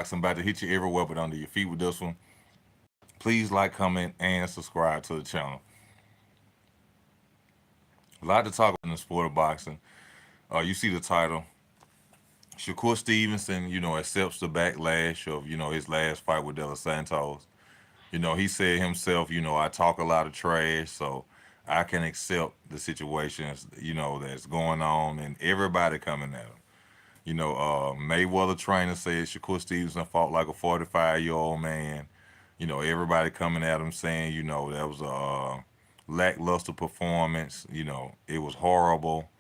I'm about to hit you everywhere but under your feet with this one. Please like, comment, and subscribe to the channel. A lot to talk about in the sport of boxing. You see the title. Shakur Stevenson, accepts the backlash of, his last fight with De Los Santos. He said himself, I talk a lot of trash, so I can accept the situations, that's going on and everybody coming at him. Mayweather trainer said Shakur Stevenson fought like a 45-year-old man. Everybody coming at him saying, that was a lackluster performance. It was horrible.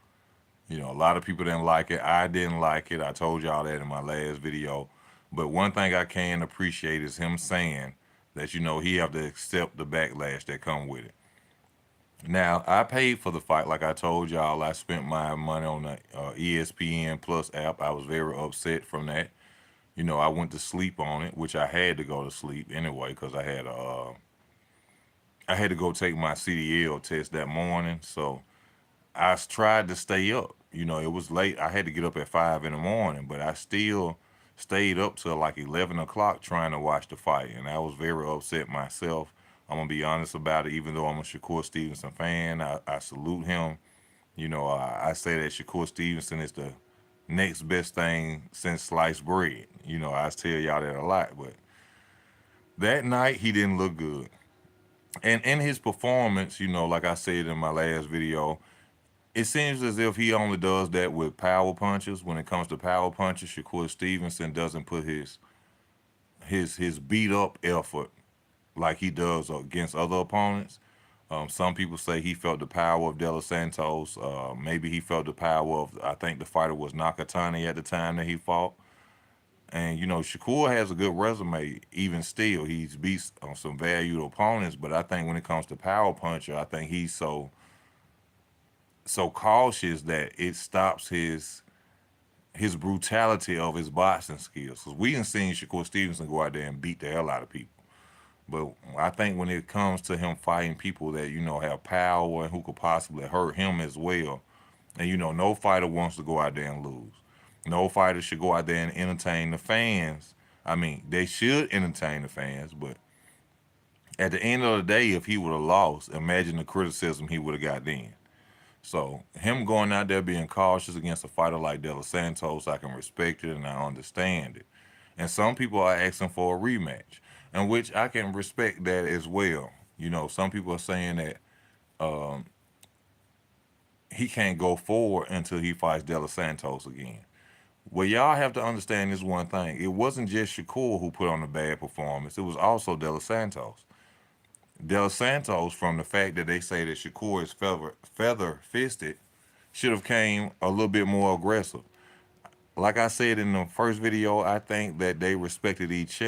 A lot of people didn't like it. I didn't like it. I told y'all that in my last video. But one thing I can appreciate is him saying that, he have to accept the backlash that come with it. Now, I paid for the fight. Like I told y'all, I spent my money on the ESPN Plus app. I was very upset from that. I went to sleep on it, which I had to go to sleep anyway because I had to go take my CDL test that morning. So tried to stay up. It was late. I had to get up at 5 in the morning, but I still stayed up till like 11 o'clock trying to watch the fight, and I was very upset myself. I'm gonna be honest about it. Even though I'm a Shakur Stevenson fan, I salute him. I say that Shakur Stevenson is the next best thing since sliced bread. I tell y'all that a lot, but that night he didn't look good. And in his performance, like I said in my last video, it seems as if he only does that with power punches. When it comes to power punches, Shakur Stevenson doesn't put his beat up effort like he does against other opponents. Some people say he felt the power of De Los Santos. Maybe he felt the power of, I think the fighter was Nakatani at the time that he fought. And Shakur has a good resume. Even still, he's beat on some valued opponents. But I think when it comes to power puncher, I think he's so cautious that it stops his brutality of his boxing skills. Because we didn't seen Shakur Stevenson go out there and beat the hell out of people. But I think when it comes to him fighting people that have power and who could possibly hurt him as well, and no fighter wants to go out there and lose. No fighter should go out there and entertain the fans. I mean, they should entertain the fans, but at the end of the day, if he would have lost, imagine the criticism he would have got then. So him going out there being cautious against a fighter like De Los Santos, I can respect it and I understand it. And some people are asking for a rematch, in which I can respect that as well. Some people are saying that he can't go forward until he fights De Los Santos again. Well, y'all have to understand this one thing. It wasn't just Shakur who put on a bad performance. It was also De Los Santos. De Los Santos, from the fact that they say that Shakur is feather fisted, should have came a little bit more aggressive. Like I said in the first video, I think that they respected each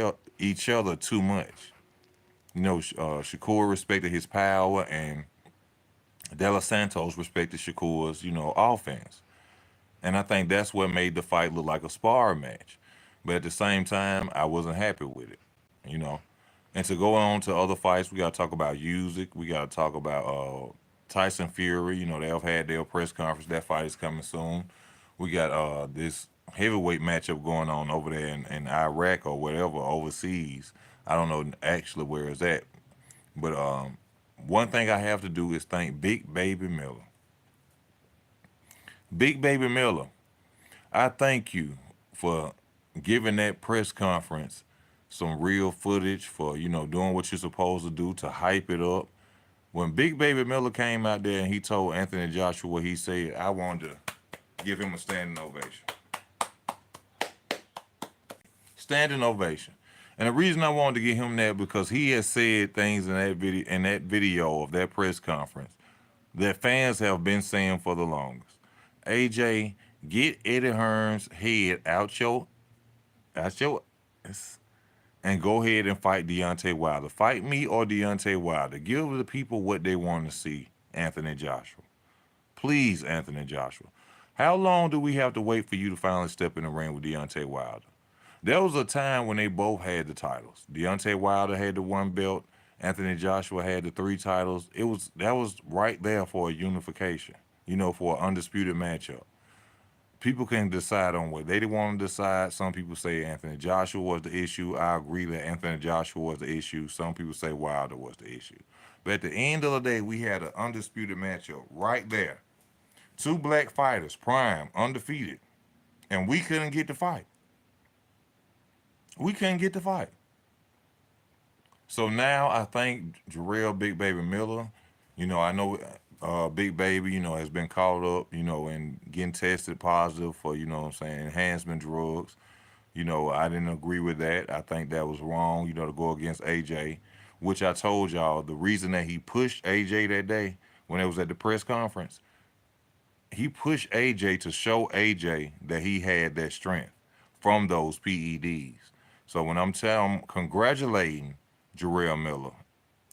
other too much. Shakur respected his power, and De Los Santos respected Shakur's, offense. And I think that's what made the fight look like a spar match. But at the same time, I wasn't happy with it, you know. And to go on to other fights, we got to talk about Usyk. We got to talk about Tyson Fury. They've had their press conference. That fight is coming soon. We got this heavyweight matchup going on over there in Iraq or whatever, overseas. I don't know actually where it's at. But one thing I have to do is thank Big Baby Miller. Big Baby Miller, I thank you for giving that press conference some real footage for, doing what you're supposed to do to hype it up. When Big Baby Miller came out there and he told Anthony Joshua what he said, I wanted to give him a standing ovation. Standing ovation. And the reason I wanted to give him that because he has said things in that video of that press conference that fans have been saying for the longest. AJ, get Eddie Hearn's head out your and go ahead and fight Deontay Wilder. Fight me or Deontay Wilder. Give the people what they want to see, Anthony Joshua. Please, Anthony Joshua. How long do we have to wait for you to finally step in the ring with Deontay Wilder? There was a time when they both had the titles. Deontay Wilder had the one belt. Anthony Joshua had the three titles. That was right there for a unification, for an undisputed matchup. People can decide on what they want to decide. Some people say Anthony Joshua was the issue. I agree that Anthony Joshua was the issue. Some people say Wilder was the issue. But at the end of the day, we had an undisputed matchup right there. Two black fighters, prime, undefeated, and we couldn't get the fight. We couldn't get the fight. So now I think Jarrell Big Baby Miller, I know Big Baby, has been caught up, and getting tested positive for, what I'm saying, enhancement drugs. I didn't agree with that. I think that was wrong, to go against AJ, which I told y'all the reason that he pushed AJ that day when it was at the press conference, he pushed AJ to show AJ that he had that strength from those PEDs. So when I'm congratulating Jarrell Miller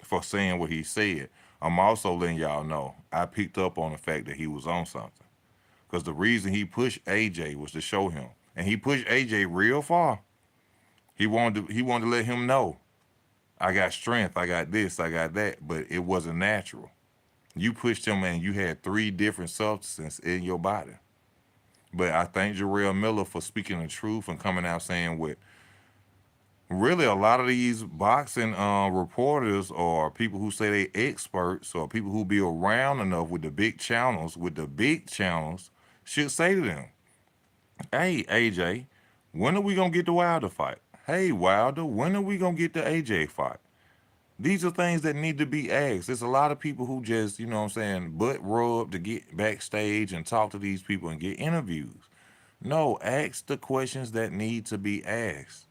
for saying what he said, I'm also letting y'all know I picked up on the fact that he was on something. Because the reason he pushed AJ was to show him. And he pushed AJ real far. He wanted to let him know, I got strength, I got this, I got that, but it wasn't natural. You pushed him and you had three different substances in your body. But I thank Jarrell Miller for speaking the truth and coming out saying what really a lot of these boxing reporters or people who say they experts or people who be around enough with the big channels should say to them, hey AJ, when are we gonna get the Wilder fight? Hey Wilder, when are we gonna get the AJ fight? These are things that need to be asked. There's a lot of people who just, what I'm saying, butt rub to get backstage and talk to these people and get interviews. No, ask the questions that need to be asked.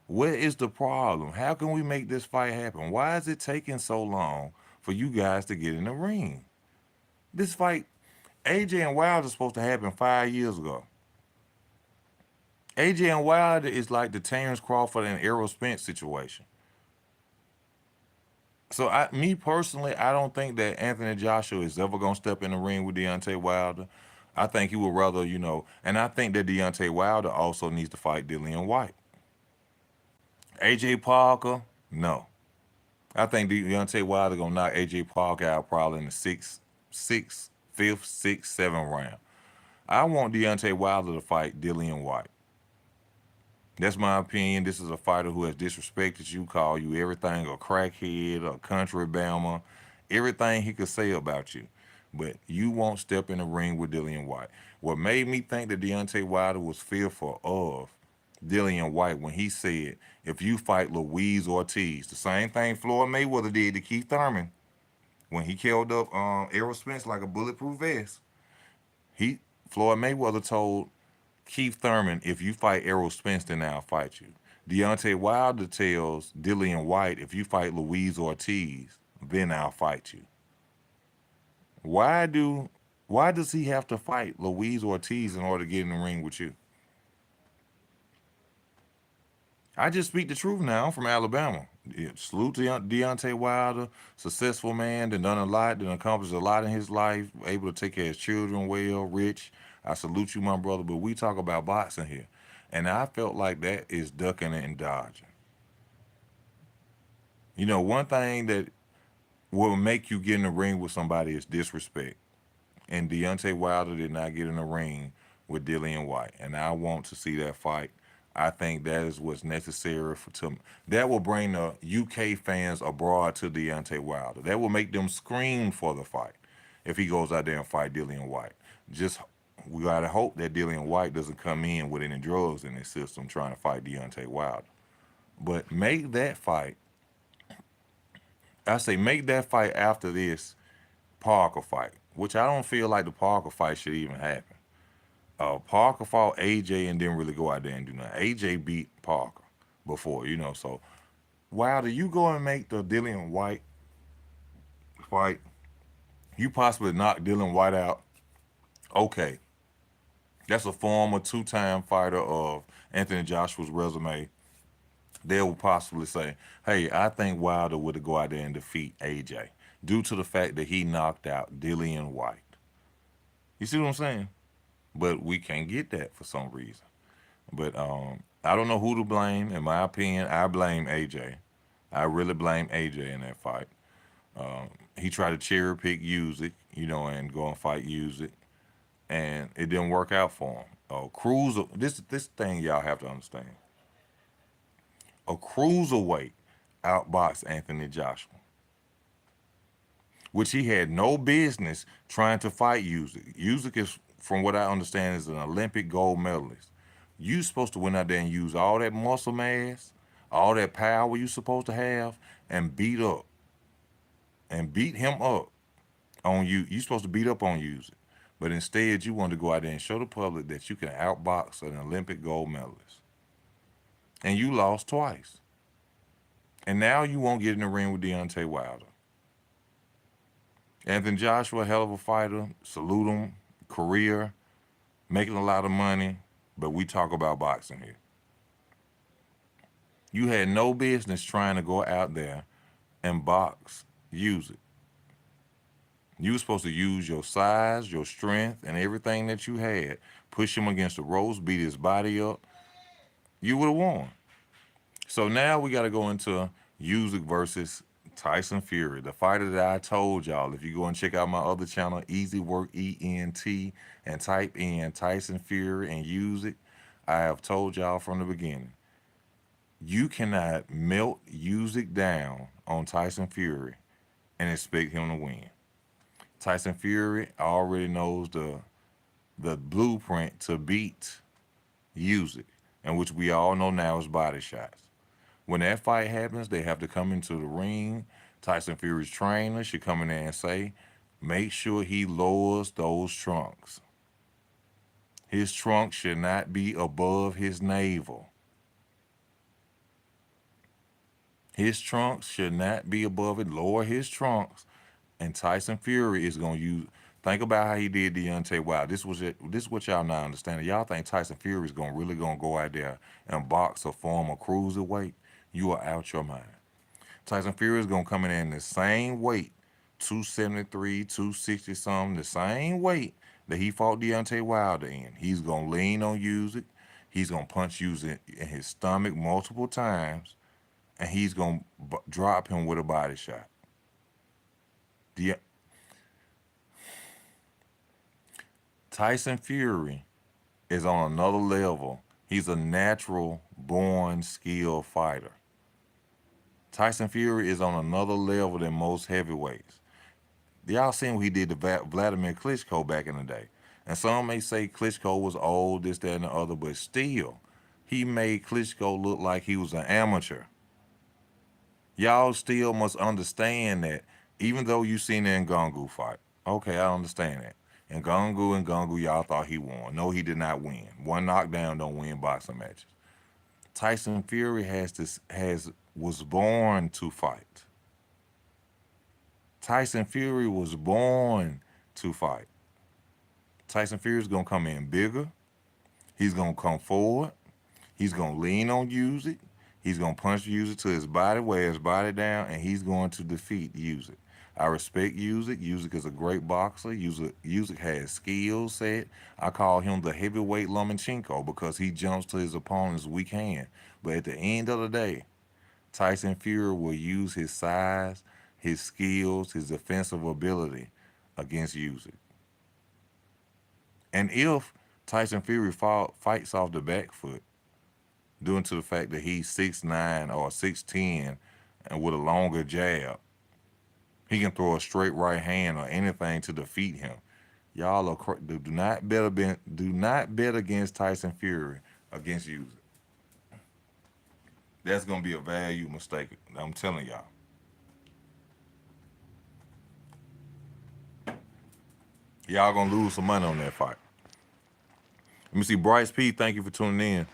What is the problem? How can we make this fight happen? Why is it taking so long for you guys to get in the ring? This fight, AJ and Wilder, is supposed to happen 5 years ago. AJ and Wilder is like the Terrence Crawford and Errol Spence situation. So me personally, I don't think that Anthony Joshua is ever gonna step in the ring with Deontay Wilder. I think he would rather, and I think that Deontay Wilder also needs to fight Dillian White. AJ Parker, no. I think Deontay Wilder gonna knock AJ Parker out probably in the fifth, sixth, seventh round. I want Deontay Wilder to fight Dillian White. That's my opinion. This is a fighter who has disrespected you, call you everything a crackhead, a country bama, everything he could say about you. But you won't step in the ring with Dillian White. What made me think that Deontay Wilder was fearful of Dillian White when he said, if you fight Luis Ortiz, the same thing Floyd Mayweather did to Keith Thurman when he killed up Errol Spence like a bulletproof vest. Floyd Mayweather told Keith Thurman, if you fight Errol Spence, then I'll fight you. Deontay Wilder tells Dillian White, if you fight Luis Ortiz, then I'll fight you. Why does he have to fight Luis Ortiz in order to get in the ring with you? I just speak the truth now. I'm from Alabama. Yeah, salute to Deontay Wilder, successful man, that done a lot, that accomplished a lot in his life, able to take care of his children well, rich. I salute you, my brother, but we talk about boxing here. And I felt like that is ducking and dodging. One thing that will make you get in the ring with somebody is disrespect. And Deontay Wilder did not get in the ring with Dillian White. And I want to see that fight. I think that is what's necessary that will bring the UK fans abroad to Deontay Wilder. That will make them scream for the fight if he goes out there and fight Dillian White. Just we gotta hope that Dillian White doesn't come in with any drugs in his system trying to fight Deontay Wilder. But make that fight. I say make that fight after this Parker fight, which I don't feel like the Parker fight should even happen. Parker fought AJ and didn't really go out there and do nothing. AJ beat Parker before, So Wilder, you go and make the Dillian White fight. You possibly knock Dillian White out. Okay. That's a former two-time fighter of Anthony Joshua's resume. They will possibly say, hey, I think Wilder would go out there and defeat AJ due to the fact that he knocked out Dillian White. You see what I'm saying? But we can't get that for some reason. But I don't know who to blame. In my opinion, I blame AJ. I really blame AJ in that fight. He tried to cherry pick USZYK, and go and fight USZYK, and it didn't work out for him. A cruiser. This thing y'all have to understand. A cruiserweight outboxed Anthony Joshua, which he had no business trying to fight Usyk. Usyk is, from what I understand, is an Olympic gold medalist. You supposed to went out there and use all that muscle mass, all that power you supposed to have, and beat him up on you. You supposed to beat up on Usyk, but instead you wanted to go out there and show the public that you can outbox an Olympic gold medalist, and you lost twice. And now you won't get in the ring with Deontay Wilder. Anthony Joshua, hell of a fighter. Salute him. Career, making a lot of money. But we talk about boxing here. You had no business trying to go out there and box. Use it. You were supposed to use your size, your strength, and everything that you had. Push him against the ropes, beat his body up. You would have won. So now we got to go into Usyk versus Tyson Fury, the fighter that I told y'all. If you go and check out my other channel, Easy Work ENT, and type in Tyson Fury and Usyk, I have told y'all from the beginning. You cannot melt Usyk down on Tyson Fury and expect him to win. Tyson Fury already knows the blueprint to beat Usyk, and which we all know now is body shots. When that fight happens, they have to come into the ring. Tyson Fury's trainer should come in there and say, make sure he lowers those trunks. His trunk should not be above his navel. His trunks should not be above it. Lower his trunks. And Tyson Fury is going to use. Think about how he did Deontay Wilder. This is what y'all not understanding. Y'all think Tyson Fury is really going to go out there and box a former cruiserweight? You are out your mind. Tyson Fury is going to come in the same weight, 273, 260 something, the same weight that he fought Deontay Wilder in. He's going to lean on Usyk. He's going to punch Usyk in his stomach multiple times, and he's going to drop him with a body shot. Tyson Fury is on another level. He's a natural born skilled fighter. Tyson Fury is on another level than most heavyweights. Y'all seen what he did to Vladimir Klitschko back in the day. And some may say Klitschko was old, this, that, and the other, but still, he made Klitschko look like he was an amateur. Y'all still must understand that, even though you seen the Ngannou fight. Okay, I understand that. Ngannou, y'all thought he won. No, he did not win. One knockdown don't win boxing matches. Tyson Fury was born to fight. Tyson Fury was born to fight. Tyson Fury is gonna come in bigger. He's gonna come forward. He's gonna lean on Usyk. He's gonna punch Usyk to his body, wear his body down, and he's going to defeat Usyk. I respect Usyk. Usyk is a great boxer. Usyk has skill set. I call him the heavyweight Lomachenko because he jumps to his opponent's weak hand. But at the end of the day, Tyson Fury will use his size, his skills, his defensive ability against Usyk. And if Tyson Fury fights off the back foot, due to the fact that he's 6'9" or 6'10" and with a longer jab, he can throw a straight right hand or anything to defeat him. Y'all do not bet against Tyson Fury against Usyk. That's gonna be a value mistake. I'm telling y'all. Y'all gonna lose some money on that fight. Let me see. Bryce P, thank you for tuning in.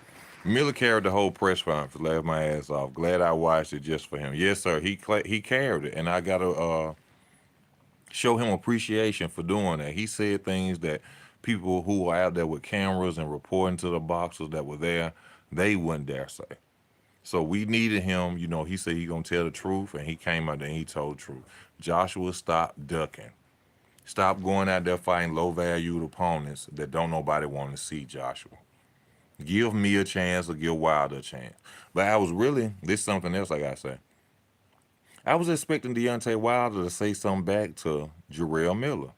Miller carried the whole press conference, laughed my ass off. Glad I watched it just for him. Yes, sir. He carried it, and I gotta show him appreciation for doing that. He said things that people who were out there with cameras and reporting to the boxers that were there, they wouldn't dare say. So we needed him. You know, he said he gonna tell the truth, and he came out there and he told the truth. Joshua, stop ducking. Stop going out there fighting low-valued opponents that don't nobody want to see, Joshua. Give me a chance or give Wilder a chance. But this is something else I got to say. I was expecting Deontay Wilder to say something back to Jarrell Miller.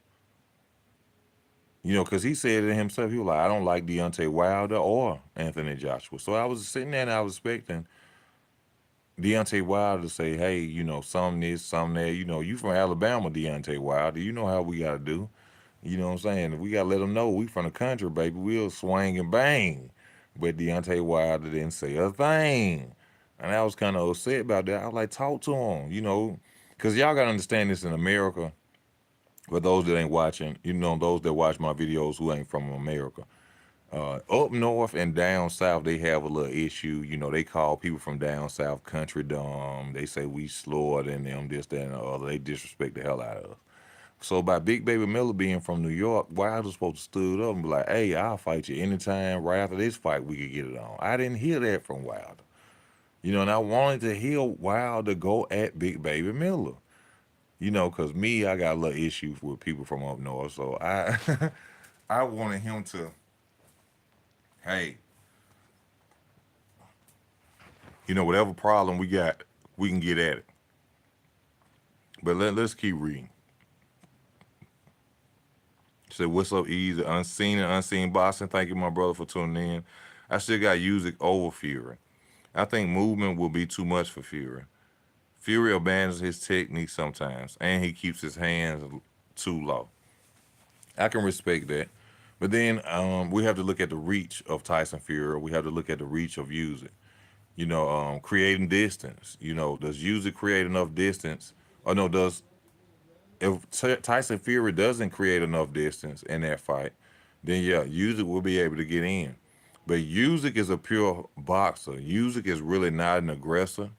Because he said it himself. He was like, I don't like Deontay Wilder or Anthony Joshua. So I was sitting there and I was expecting Deontay Wilder to say, hey, some this, some that. You from Alabama, Deontay Wilder. You know how we got to do. You know what I'm saying? We got to let them know we from the country, baby. We'll swing and bang. But Deontay Wilder didn't say a thing. And I was kind of upset about that. I was like, talk to him, because y'all got to understand this in America. For those that ain't watching, those that watch my videos who ain't from America. Up north and down south, they have a little issue. They call people from down south country dumb. They say we slower than them, this, that, and the other. They disrespect the hell out of us. So by Big Baby Miller being from New York, Wilder supposed to stood up and be like, hey, I'll fight you anytime. Right after this fight, we could get it on. I didn't hear that from Wilder. And I wanted to hear Wilder go at Big Baby Miller. Because me, I got a little issues with people from up north. So I I wanted him to, hey, whatever problem we got, we can get at it. But let's keep reading. Said, what's up, Easy? Unseen and Unseen Boxing. Thank you, my brother, for tuning in. I still got Usyk over Fury. I think movement will be too much for Fury. Fury abandons his technique sometimes, and he keeps his hands too low. I can respect that. But then we have to look at the reach of Tyson Fury. We have to look at the reach of Usyk. Creating distance. Does Usyk create enough distance? Or no, does if Tyson Fury doesn't create enough distance in that fight, then yeah, Usyk will be able to get in. But Usyk is a pure boxer. Usyk is really not an aggressor.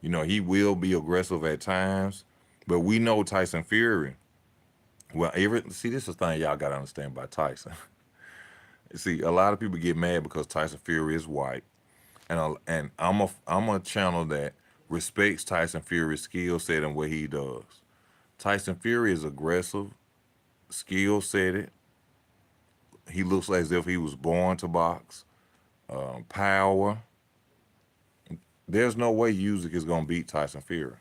He will be aggressive at times, but we know Tyson Fury. Well, see, this is the thing y'all gotta understand about Tyson. See, a lot of people get mad because Tyson Fury is white, and I'm a channel that respects Tyson Fury's skill set and what he does. Tyson Fury is aggressive, skill set. He looks as if he was born to box. Power. There's no way Usyk is gonna beat Tyson Fury.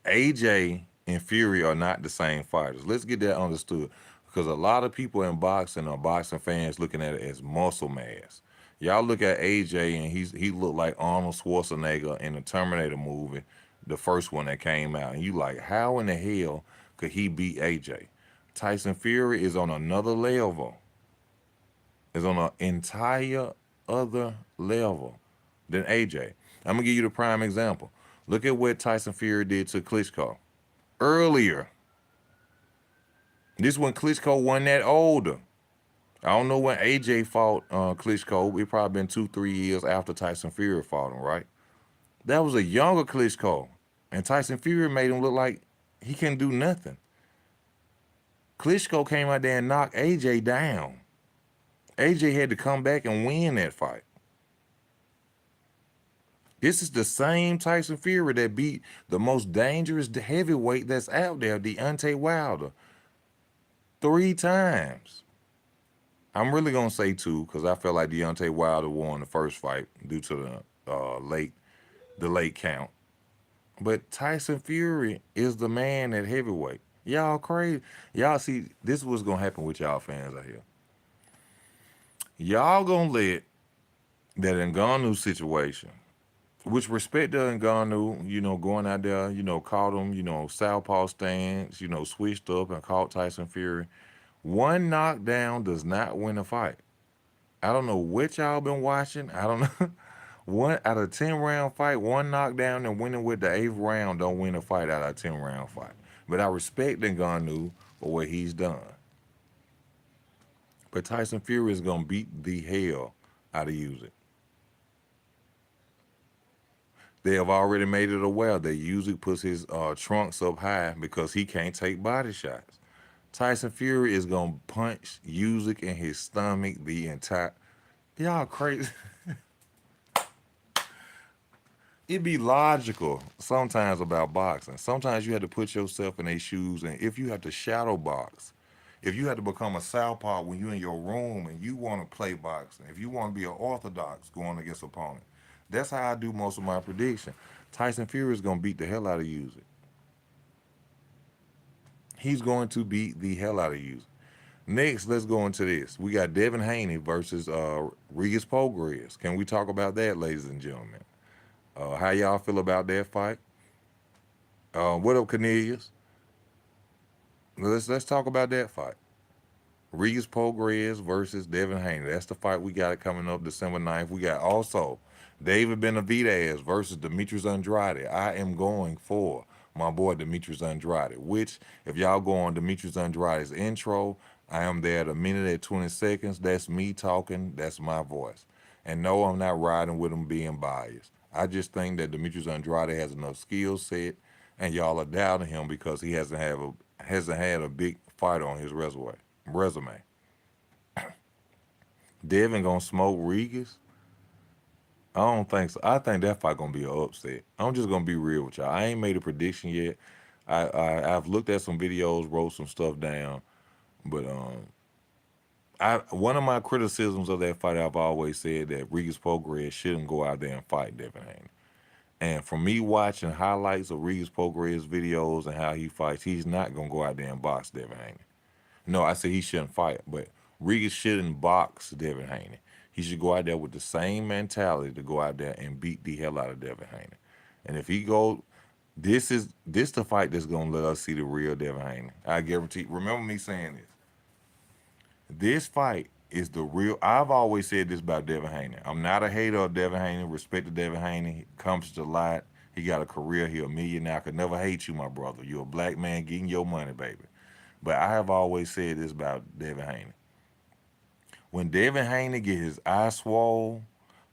AJ and Fury are not the same fighters. Let's get that understood. Because a lot of people in boxing are boxing fans looking at it as muscle mass. Y'all look at AJ and he looked like Arnold Schwarzenegger in the Terminator movie, the first one that came out. And you like, how in the hell could he beat AJ? Tyson Fury is on another level. Is on an entire other level than AJ. I'm gonna give you the prime example. Look at what Tyson Fury did to Klitschko earlier. This when Klitschko wasn't that older. I don't know when AJ fought Klitschko. It probably been 2, 3 years after Tyson Fury fought him, right? That was a younger Klitschko, and Tyson Fury made him look like he couldn't do nothing. Klitschko came out there and knocked AJ down. AJ had to come back and win that fight. This is the same Tyson Fury that beat the most dangerous heavyweight that's out there, Deontay Wilder, 3 times. I'm really gonna say 2 because I felt like Deontay Wilder won the first fight due to the late count. But Tyson Fury is the man at heavyweight. Y'all crazy. Y'all see, this is what's gonna happen with y'all fans out here. Y'all gonna let that Ngannou situation, which respect to Ngannou, going out there, caught him, southpaw stance, switched up and caught Tyson Fury. One knockdown does not win a fight. I don't know what y'all been watching. I don't know. One out of 10 round fight, one knockdown and winning with the 8th round don't win a fight out of a 10 round fight. But I respect Ngannou for what he's done. But Tyson Fury is gonna beat the hell out of Usyk. They have already made it aware that Usyk puts his trunks up high because he can't take body shots. Tyson Fury is gonna punch Usyk in his stomach the entire. Y'all crazy. It be logical sometimes about boxing. Sometimes you have to put yourself in their shoes, and if you have to shadow box, if you have to become a southpaw when you're in your room and you want to play boxing, if you want to be an orthodox going against opponent, that's how I do most of my prediction. Tyson Fury is gonna beat the hell out of Usyk. He's going to beat the hell out of Usyk. Next, let's go into this. We got Devin Haney versus Regis Prograis. Can we talk about that, ladies and gentlemen? How y'all feel about that fight? What up, Cornelius? Let's talk about that fight. Regis Prograis versus Devin Haney. That's the fight we got coming up December 9th. We got also David Benavidez versus Demetrius Andrade. I am going for my boy Demetrius Andrade, which, if y'all go on Demetrius Andrade's intro, I am there at a minute at 20 seconds. That's me talking. That's my voice. And no, I'm not riding with him being biased. I just think that Demetrius Andrade has enough skill set, and y'all are doubting him because he hasn't had a big fight on his resume. Devin gonna smoke Regis? I don't think so. I think that fight gonna be an upset. I'm just gonna be real with y'all. I ain't made a prediction yet. I've looked at some videos, wrote some stuff down, but I one of my criticisms of that fight, I've always said that Regis Prograis shouldn't go out there and fight Devin Haney. And from me watching highlights of Regis Prograis videos and how he fights, he's not gonna go out there and box Devin Haney. No, I say he shouldn't fight, but Regis shouldn't box Devin Haney. He should go out there with the same mentality to go out there and beat the hell out of Devin Haney. And if he go, this the fight that's gonna let us see the real Devin Haney. I guarantee. Remember me saying this. This fight is the real. I've always said this about Devin Haney. I'm not a hater of Devin Haney. Respect to Devin Haney. He comes to light. He got a career. He a millionaire. I could never hate you, my brother. You're a black man getting your money, baby. But I have always said this about Devin Haney. When Devin Haney get his eye swole,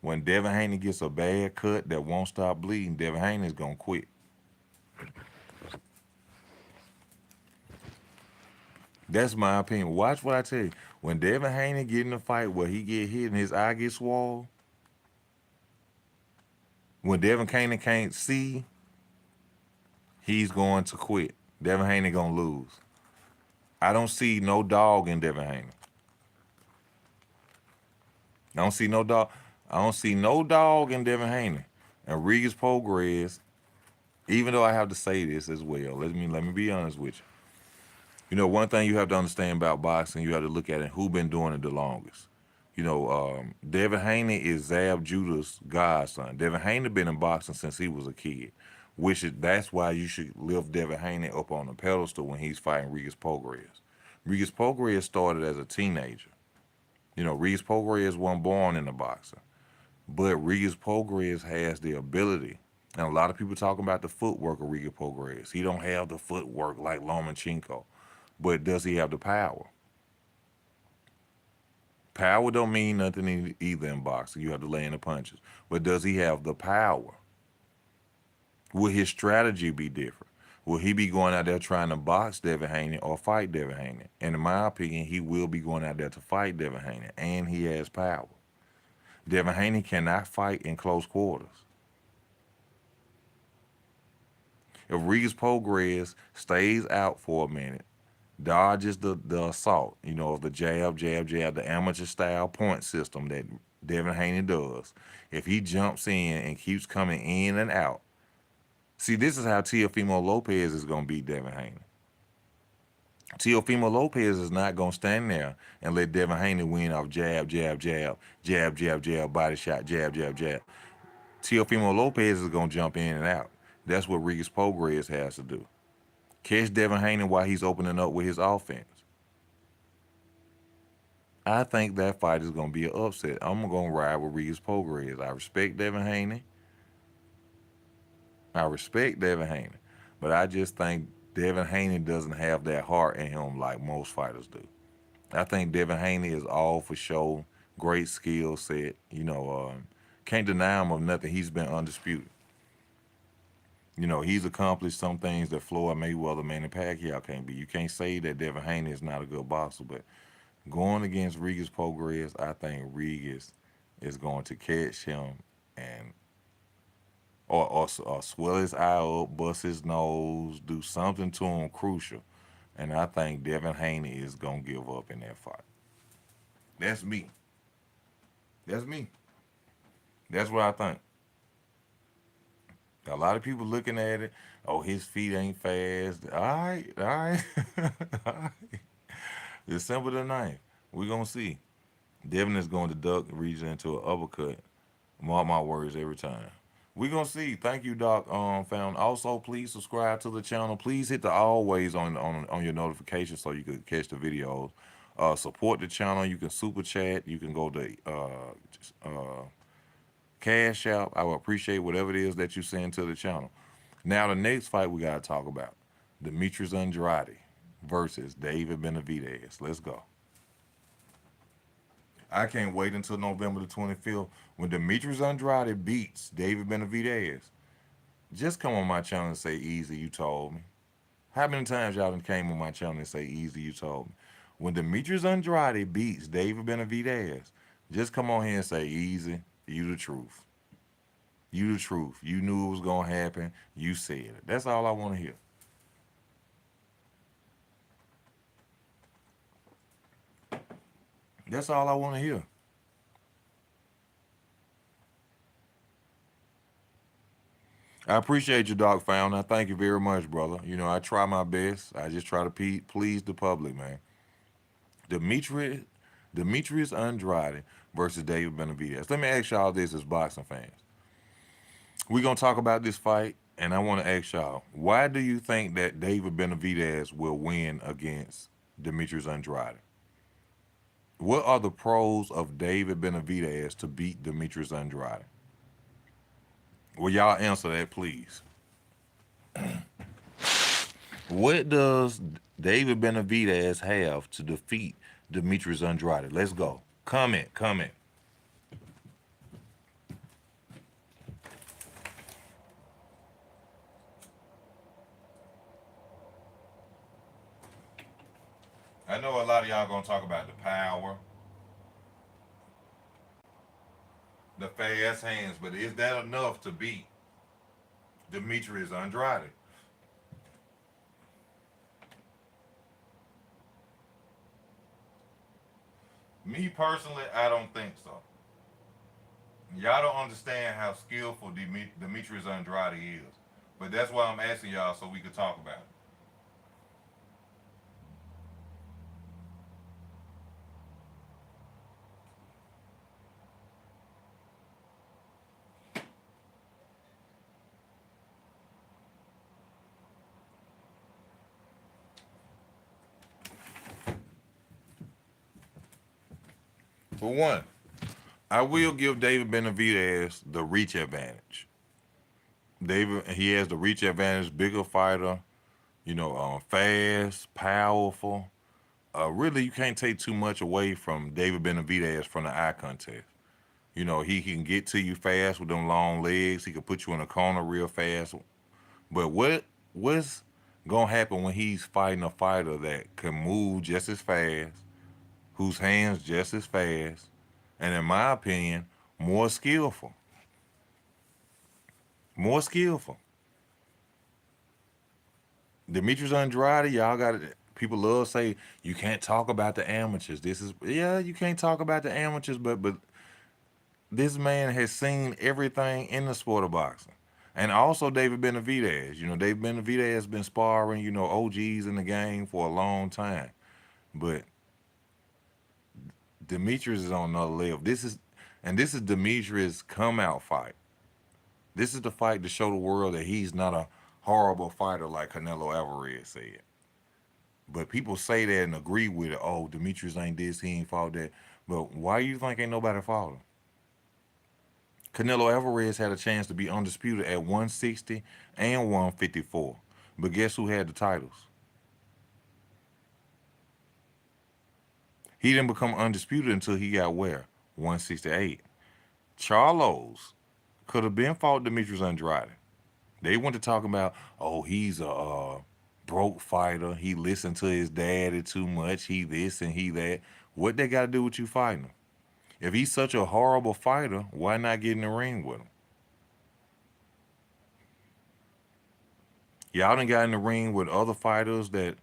when Devin Haney gets a bad cut that won't stop bleeding, Devin Haney's gonna quit. That's my opinion. Watch what I tell you. When Devin Haney get in a fight where he get hit and his eye gets swole, when Devin Haney can't see, he's going to quit. Devin Haney gonna lose. I don't see no dog in Devin Haney. I don't see no dog. I don't see no dog in Devin Haney. And Regis Prograis, even though I have to say this as well, let me be honest with you. You know, one thing you have to understand about boxing, you have to look at it, who been doing it the longest. You know, Devin Haney is Zab Judah's godson. Devin Haney been in boxing since he was a kid, that's why you should lift Devin Haney up on the pedestal when he's fighting Regis Prograis. Regis Prograis started as a teenager. You know, Regis Prograis wasn't born in the boxing, but Regis Prograis has the ability. And a lot of people talking about the footwork of Regis Prograis. He don't have the footwork like Lomachenko, but does he have the power? Power don't mean nothing either in boxing. You have to lay in the punches. But does he have the power? Will his strategy be different? Will he be going out there trying to box Devin Haney or fight Devin Haney? And in my opinion, he will be going out there to fight Devin Haney, and he has power. Devin Haney cannot fight in close quarters. If Regis Prograis stays out for a minute, dodges the assault, you know, of the jab, jab, jab, the amateur style point system that Devin Haney does. If he jumps in and keeps coming in and out, see, this is how Teofimo Lopez is going to beat Devin Haney. Teofimo Lopez is not going to stand there and let Devin Haney win off jab, jab, jab, jab, jab, jab, body shot, jab, jab, jab. Teofimo Lopez is going to jump in and out. That's what Regis Prograis has to do. Catch Devin Haney while he's opening up with his offense. I think that fight is going to be an upset. I'm going to ride with Regis Prograis. I respect Devin Haney. But I just think Devin Haney doesn't have that heart in him like most fighters do. I think Devin Haney is all for show, great skill set. You know, can't deny him of nothing. He's been undisputed. You know, he's accomplished some things that Floyd Mayweather, Manny Pacquiao can't be. You can't say that Devin Haney is not a good boxer, but going against Regis Prograis, I think Regis is going to catch him and or swell his eye up, bust his nose, do something to him crucial. And I think Devin Haney is going to give up in that fight. That's me. That's me. That's what I think. A lot of people looking at it, oh, his feet ain't fast. All right, all right. All right. December the 9th. We're gonna see. Devin is going to duck region into an uppercut. Mark my words every time. We're gonna see. Thank you, Doc. Found. Also, please subscribe to the channel. Please hit the always on your notifications so you can catch the videos. Support the channel. You can super chat. You can go to Cash App. I will appreciate whatever it is that you send to the channel. Now, the next fight we gotta talk about: Demetrius Andrade versus David Benavidez. Let's go. I can't wait until November the 25th when Demetrius Andrade beats David Benavidez. Just come on my channel and say easy, you told me. How many times y'all done came on my channel and say easy, you told me? When Demetrius Andrade beats David Benavidez, just come on here and say easy, you the truth. You the truth. You knew it was going to happen. You said it. That's all I want to hear. That's all I want to hear. I appreciate you, Doc Found. I thank you very much, brother. You know, I try my best. I just try to please the public, man. Demetrius, Demetrius Andrade versus David Benavidez. Let me ask y'all this as boxing fans. We're going to talk about this fight, and I want to ask y'all, why do you think that David Benavidez will win against Demetrius Andrade? What are the pros of David Benavidez to beat Demetrius Andrade? Will y'all answer that, please? What does David Benavidez have to defeat Demetrius Andrade? Let's go. Comment, comment. I know a lot of y'all gonna talk about the power, the fast hands, but is that enough to beat Demetrius Andrade? Me personally, I don't think so. Y'all don't understand how skillful Demetrius Andrade is. But that's why I'm asking y'all so we could talk about it. For one, I will give David Benavidez the reach advantage. David, he has the reach advantage, bigger fighter, fast, powerful. Really, you can't take too much away from David Benavidez from the eye contest. He can get to you fast with them long legs. He can put you in a corner real fast. But what's gonna happen when he's fighting a fighter that can move just as fast, whose hands just as fast, and in my opinion, more skillful. More skillful. Demetrius Andrade, y'all got it. People love say you can't talk about the amateurs. This is yeah, you can't talk about the amateurs, but this man has seen everything in the sport of boxing. And also David Benavidez. David Benavidez has been sparring, OGs in the game for a long time. But Demetrius is on another level. This is Demetrius' come out fight. This is the fight to show the world that he's not a horrible fighter like Canelo Alvarez said. But people say that and agree with it. Oh, Demetrius ain't this, he ain't fought that. But why you think ain't nobody fought him? Canelo Alvarez had a chance to be undisputed at 160 and 154. But guess who had the titles? He didn't become undisputed until he got where? 168. Charlos could have been fought Demetrius Andrade. They went to talk about, oh, he's a broke fighter. He listened to his daddy too much. He this and he that. What they got to do with you fighting him? If he's such a horrible fighter, why not get in the ring with him? Y'all done got in the ring with other fighters that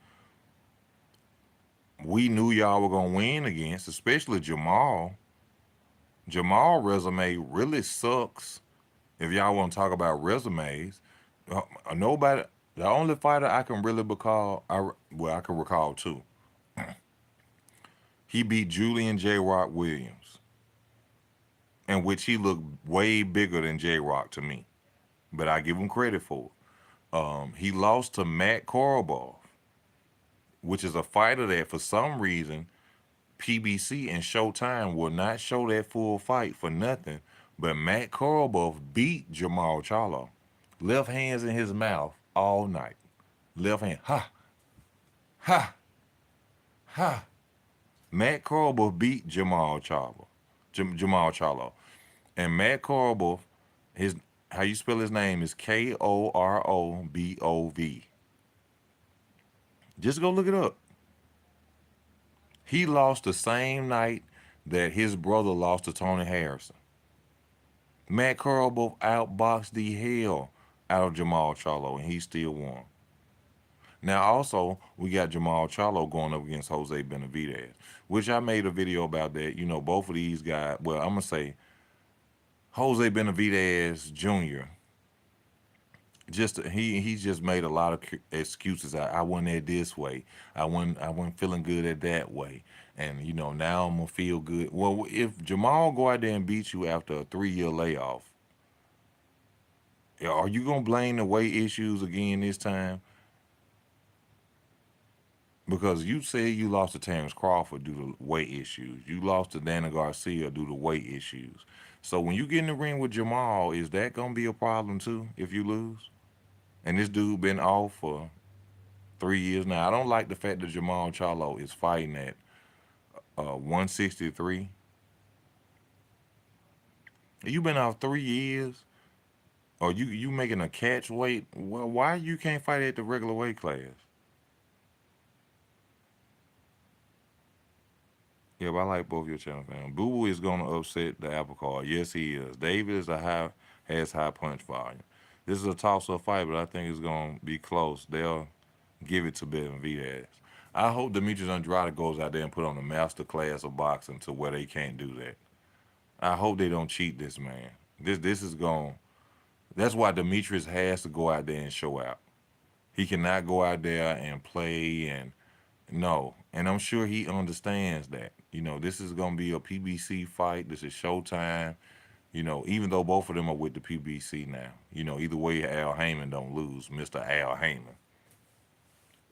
we knew y'all were going to win against, especially Jamal. Jamal resume really sucks if y'all want to talk about resumes. Nobody, the only fighter I can really recall, I can recall two. He beat Julian J. Rock Williams, in which he looked way bigger than J. Rock to me. But I give him credit for it. He lost to Matt Korobov, which is a fighter that for some reason PBC and Showtime will not show that full fight for nothing. But Matt Korobov beat Jamal Charlo. Left hands in his mouth all night. Left hand, ha, ha, ha. Matt Korobov beat Jamal Charlo. Jamal Charlo. And Matt Korobov, his how you spell his name is Korobov. Just go look it up. He lost the same night that his brother lost to Tony Harrison. Matt Korobov outboxed the hell out of Jamal Charlo, and he still won. Now, also, we got Jamal Charlo going up against Jose Benavidez, which I made a video about that. You know, both of these guys, well, I'm going to say Jose Benavidez Jr., he just made a lot of excuses. I went there this way. I wasn't feeling good at that way. And now I'm gonna feel good. Well, if Jamal go out there and beat you after a 3-year layoff, are you gonna blame the weight issues again this time? Because you said you lost to Terrence Crawford due to weight issues. You lost to Dana Garcia due to weight issues. So when you get in the ring with Jamal, is that gonna be a problem too if you lose? And this dude been off for 3 years now. I don't like the fact that Jamal Charlo is fighting at 163. You been off 3 years, or you making a catch weight? Well, why you can't fight at the regular weight class? Yeah, but I like both your channels, man. Boo Boo is gonna upset the apple cart. Yes, he is. David has high punch volume. This is a toss-up fight, but I think it's gonna be close. They'll give it to Benavidez. I hope Demetrius Andrade goes out there and put on a master class of boxing to where they can't do that. I hope they don't cheat this man. This is going. That's why Demetrius has to go out there and show out. He cannot go out there and play and no. And I'm sure he understands that. This is gonna be a PBC fight. This is Showtime. Even though both of them are with the PBC now. Either way, Al Heyman don't lose, Mr. Al Heyman.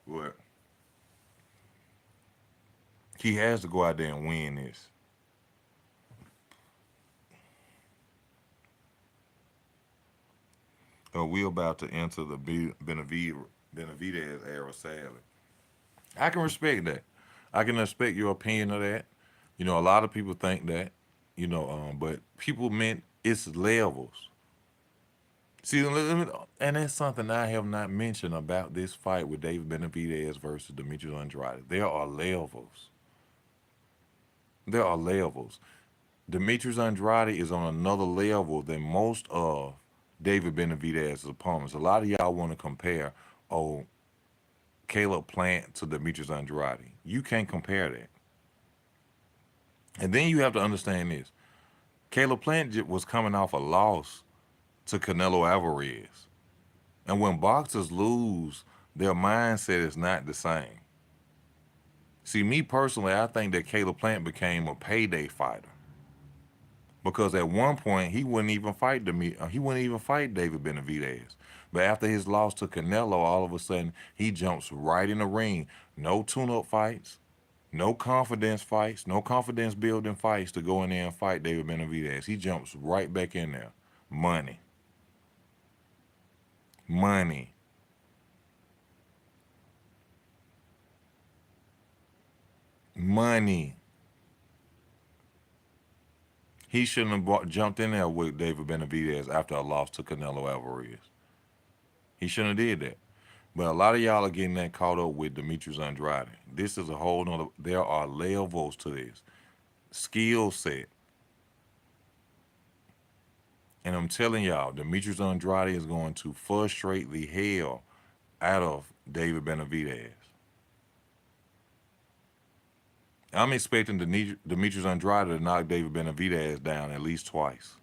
But he has to go out there and win this. We're about to enter the Benavidez era, sadly. I can respect that. I can respect your opinion of that. A lot of people think that, but people meant it's levels. See, and that's something I have not mentioned about this fight with David Benavidez versus Demetrius Andrade. There are levels. There are levels. Demetrius Andrade is on another level than most of David Benavidez's opponents. A lot of y'all want to compare, oh, Caleb Plant to Demetrius Andrade. You can't compare that. And then you have to understand this. Caleb Plant was coming off a loss to Canelo Alvarez. And when boxers lose, their mindset is not the same. See, me personally, I think that Caleb Plant became a payday fighter. Because at one point he wouldn't even fight David Benavidez. But after his loss to Canelo, all of a sudden he jumps right in the ring. No tune-up fights, no confidence fights, no confidence building fights to go in there and fight David Benavidez. He jumps right back in there. Money. Money. Money. He shouldn't have jumped in there with David Benavidez after a loss to Canelo Alvarez. He shouldn't have did that. But a lot of y'all are getting that caught up with Demetrius Andrade. This is a whole nother. There are levels to this skill set, and I'm telling y'all, Demetrius Andrade is going to frustrate the hell out of David Benavidez. I'm expecting Demetrius Andrade to knock David Benavidez down at least twice.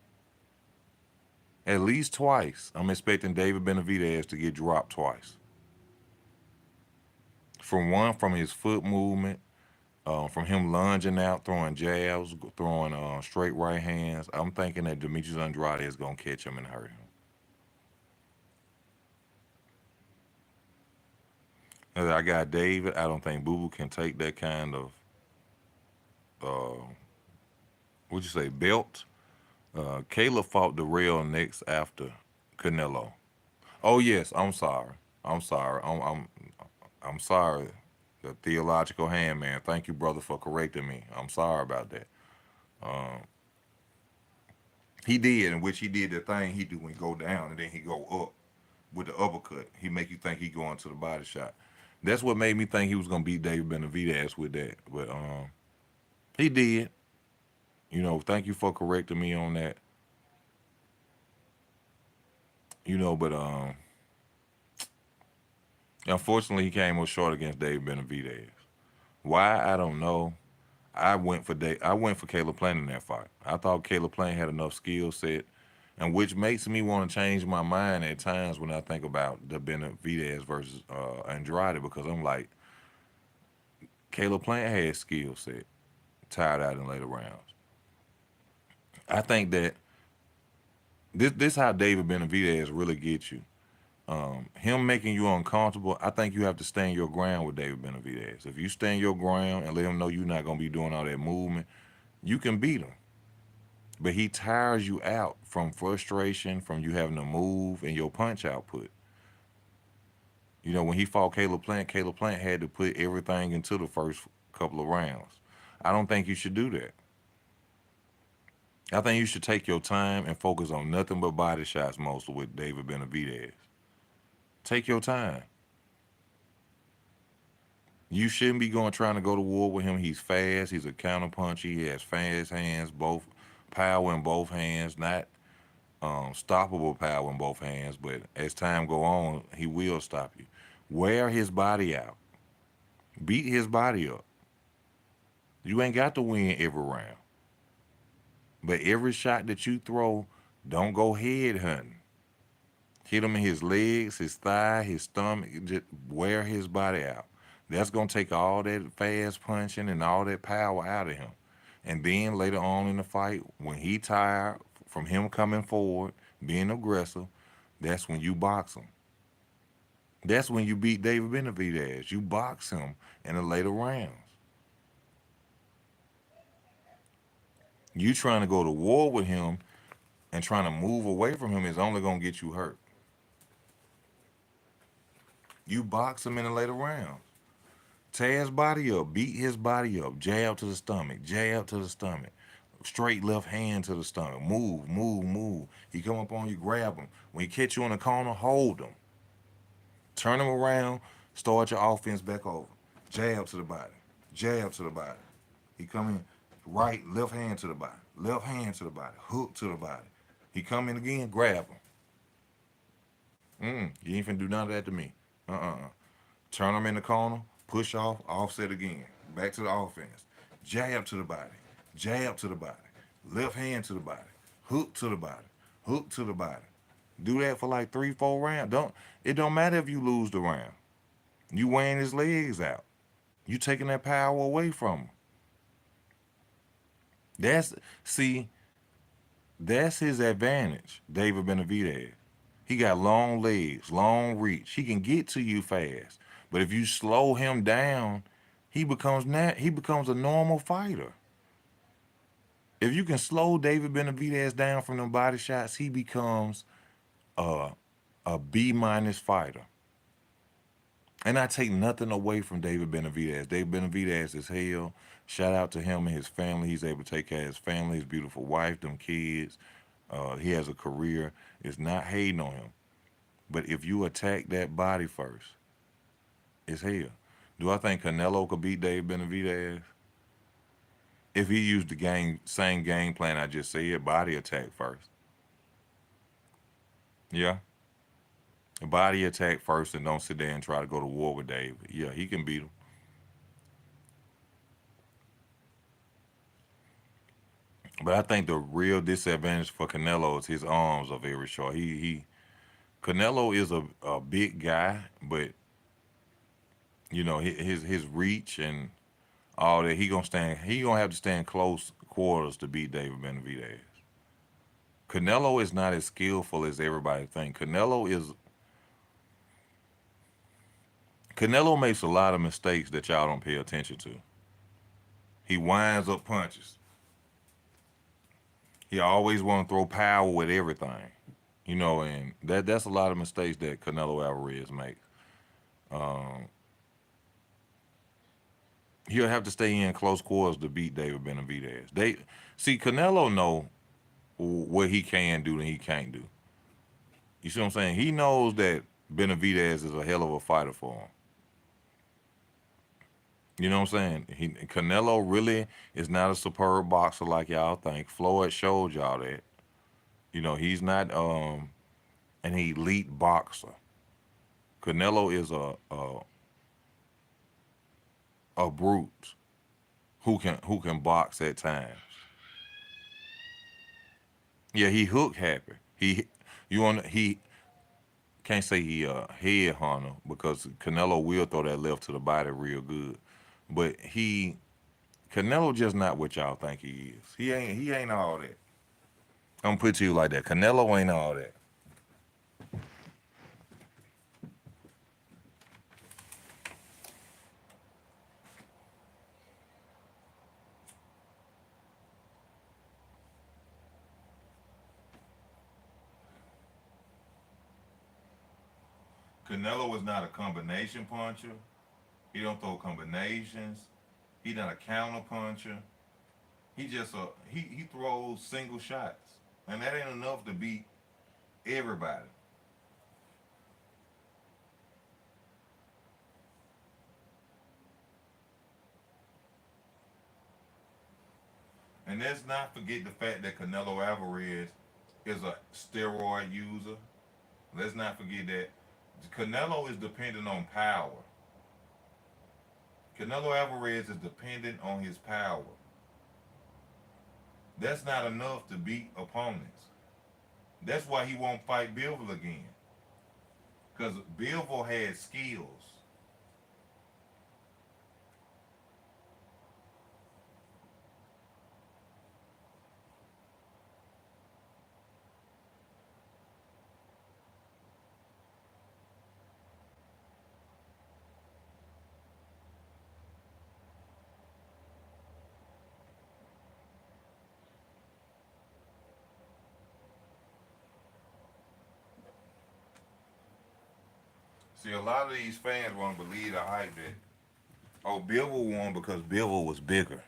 At least twice. I'm expecting David Benavidez to get dropped twice. From his foot movement, From him lunging out, throwing jabs, throwing straight right hands, I'm thinking that Demetrius Andrade is gonna catch him and hurt him. And I got David. I don't think Boo Boo can take that kind of uh, what'd you say belt. Caleb fought the rail next after Canelo. Oh yes, I'm sorry. I'm sorry. I'm sorry. The theological hand man. Thank you, brother, for correcting me. I'm sorry about that. Um, he did, in which he did the thing he do when he go down and then he go up with the uppercut. He make you think he going to the body shot. That's what made me think he was gonna beat David Benavidez with that. But he did. Thank you for correcting me on that. But unfortunately he came up short against David Benavidez. Why I don't know. I went for Caleb Plant in that fight. I thought Caleb Plant had enough skill set, and which makes me want to change my mind at times when I think about the Benavidez versus Andrade because I'm like, Caleb Plant had skill set, tired out in later rounds. I think that this how David Benavidez really gets you. Him making you uncomfortable, I think you have to stand your ground with David Benavidez. If you stand your ground and let him know you're not gonna be doing all that movement, you can beat him. But he tires you out from frustration, from you having to move and your punch output. When he fought Caleb Plant had to put everything into the first couple of rounds. I don't think you should do that. I think you should take your time and focus on nothing but body shots mostly with David Benavidez. Take your time. You shouldn't be going trying to go to war with him. He's fast. He's a counterpuncher. He has fast hands, both power in both hands, not stoppable power in both hands. But as time go on, he will stop you. Wear his body out. Beat his body up. You ain't got to win every round. But every shot that you throw, don't go head hunting. Hit him in his legs, his thigh, his stomach. Just wear his body out. That's gonna take all that fast punching and all that power out of him. And then later on in the fight, when he tired from him coming forward, being aggressive, that's when you box him. That's when you beat David Benavidez. You box him in the later rounds. You trying to go to war with him and trying to move away from him is only gonna get you hurt. You box him in the later rounds. Tear his body up, beat his body up, jab to the stomach, jab to the stomach, straight left hand to the stomach. Move, move, move. He come up on you, grab him. When he catch you in the corner, hold him. Turn him around, start your offense back over. Jab to the body, jab to the body. He come in right, left hand to the body, left hand to the body, hook to the body. He come in again, grab him. You ain't finna do none of that to me. Turn him in the corner, push off, offset again. Back to the offense. Jab to the body, jab to the body, left hand to the body, hook to the body, hook to the body. Do that for like 3, 4 rounds. It don't matter if you lose the round. You weighing his legs out. You taking that power away from him. That's see, that's his advantage, David Benavidez. He got long legs, long reach. He can get to you fast. But if you slow him down, he becomes a normal fighter. If you can slow David Benavidez down from them body shots, he becomes a B-minus fighter. And I take nothing away from David Benavidez. David Benavidez is hell. Shout out to him and his family. He's able to take care of his family, his beautiful wife, them kids. He has a career. It's not hating on him. But if you attack that body first, it's hell. Do I think Canelo could beat David Benavidez? If he used the same game plan I just said, body attack first. Yeah. Body attack first and don't sit there and try to go to war with David. Yeah, he can beat him. But I think the real disadvantage for Canelo is his arms are very short. He Canelo is a big guy, but his reach and all that. He gonna have to stand close quarters to beat David Benavidez. Canelo is not as skillful as everybody think. Canelo makes a lot of mistakes that y'all don't pay attention to. He winds up punches. He always want to throw power with everything, and that's a lot of mistakes that Canelo Alvarez makes. Um, he'll have to stay in close quarters to beat David Benavidez. Canelo know what he can do and he can't do. You see what I'm saying? He knows that Benavidez is a hell of a fighter for him. You know what I'm saying? Canelo really is not a superb boxer like y'all think. Floyd showed y'all that. He's not an elite boxer. Canelo is a brute who can box at times. Yeah, he hook happy. He can't say he a head hunter because Canelo will throw that left to the body real good. But Canelo just not what y'all think he is. He ain't all that. I'm gonna put it to you like that. Canelo ain't all that. Canelo is not a combination puncher. He don't throw combinations. He not a counter puncher. He throws single shots, and that ain't enough to beat everybody. And let's not forget the fact that Canelo Alvarez is a steroid user. Let's not forget that Canelo is dependent on power. Canelo Alvarez is dependent on his power. That's not enough to beat opponents. That's why he won't fight Bivol again. Because Bivol had skills. See, a lot of these fans want to believe the hype that, oh, Bivol won because Bivol was bigger.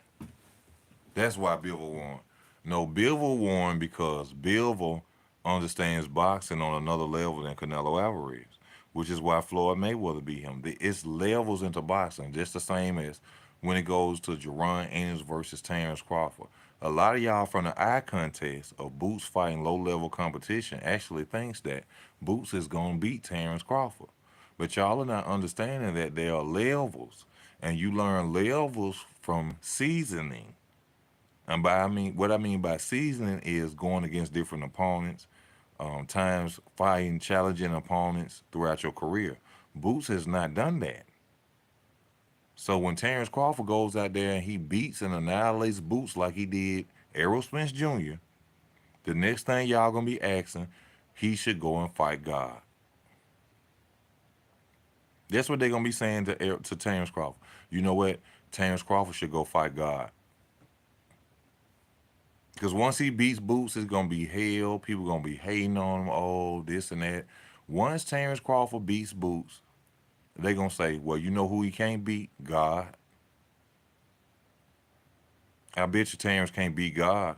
That's why Bivol won. No, Bivol won because Bivol understands boxing on another level than Canelo Alvarez, which is why Floyd Mayweather beat him. It's levels into boxing, just the same as when it goes to Jerron Ennis versus Terrence Crawford. A lot of y'all from the eye contest of Boots fighting low level competition actually thinks that Boots is gonna beat Terrence Crawford. But y'all are not understanding that there are levels, and you learn levels from seasoning. And what I mean by seasoning is going against different opponents, times fighting challenging opponents throughout your career. Boots has not done that. So when Terrence Crawford goes out there and he beats and annihilates Boots like he did Errol Spence Jr., the next thing y'all gonna be asking, he should go and fight God. That's what they're gonna be saying to Terrence Crawford. You know what? Terrence Crawford should go fight God. Because once he beats Boots, it's gonna be hell. People gonna be hating on him. Oh, this and that. Once Terrence Crawford beats Boots, they gonna say, "Well, you know who he can't beat? God." I bet you Terrence can't beat God.